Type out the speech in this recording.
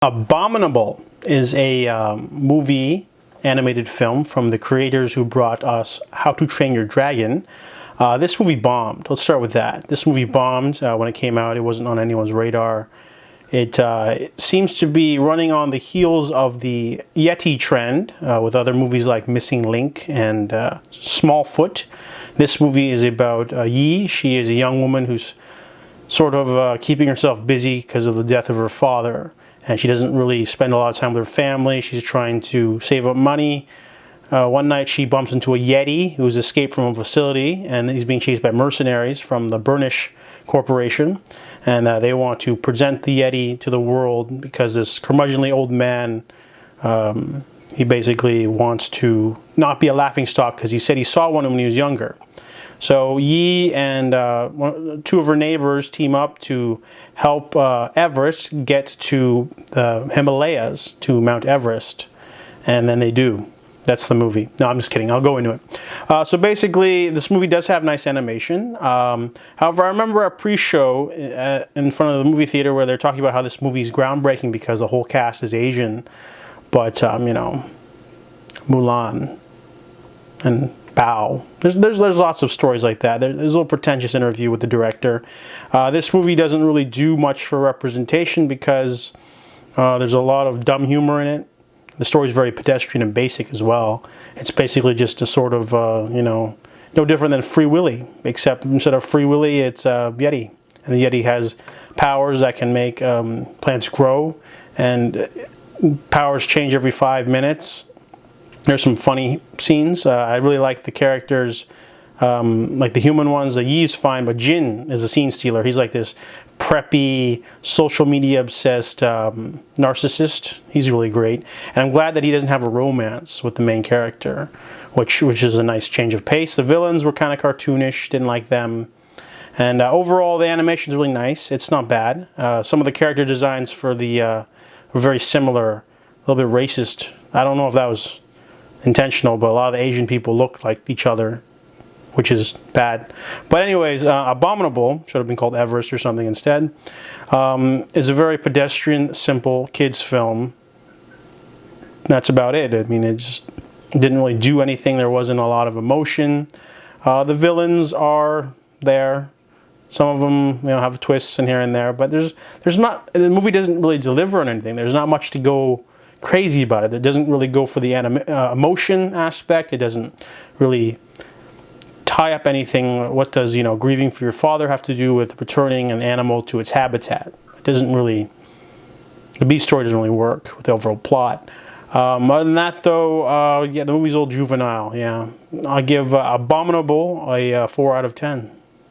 Abominable is a movie animated film from the creators who brought us How to Train Your Dragon. This movie bombed. Let's start with that. This movie bombed when it came out. It wasn't on anyone's radar. It seems to be running on the heels of the Yeti trend with other movies like Missing Link and Smallfoot. This movie is about Yi. She is a young woman who's sort of keeping herself busy because of the death of her father. And she doesn't really spend a lot of time with her family. She's trying to save up money. One night she bumps into a yeti who's escaped from a facility, and he's being chased by mercenaries from the Burnish Corporation. And they want to present the yeti to the world because this curmudgeonly old man, he basically wants to not be a laughingstock because he said he saw one when he was younger. So Yi and two of her neighbors team up to help Everest get to the Himalayas, to Mount Everest, and then they do. That's the movie. No, I'm just kidding. I'll go into it. So basically, this movie does have nice animation. However, I remember a pre-show in front of the movie theater where they're talking about how this movie is groundbreaking because the whole cast is Asian. But, you know, Mulan and Bow. There's lots of stories like that. There's a little pretentious interview with the director. This movie doesn't really do much for representation because there's a lot of dumb humor in it. The story's very pedestrian and basic as well. It's basically just a sort of, you know, no different than Free Willy, except instead of Free Willy, it's Yeti. And the Yeti has powers that can make plants grow, and powers change every 5 minutes. There's some funny scenes. I really like the characters, like the human ones. The Yi's fine, but Jin is a scene stealer. He's like this preppy, social media obsessed narcissist. He's really great. And I'm glad that he doesn't have a romance with the main character, which is a nice change of pace. The villains were kind of cartoonish, didn't like them. And overall, the animation's really nice. It's not bad. Some of the character designs for the were very similar, a little bit racist. I don't know if that was intentional, but a lot of the Asian people look like each other, which is bad. But anyways, Abominable, should have been called Everest or something instead, is a very pedestrian, simple kids film. That's about it. I mean, it just didn't really do anything. There wasn't a lot of emotion. The villains are there. Some of them, you know, have twists in here and there, but there's not. The movie doesn't really deliver on anything. There's not much to go crazy about it. It doesn't really go for the emotion aspect. It doesn't really tie up anything. What does, you know, grieving for your father have to do with returning an animal to its habitat? It doesn't really, the B story doesn't really work with the overall plot. Other than that, though, yeah, the movie's a little juvenile. Yeah, I'll give Abominable a 4 out of 10.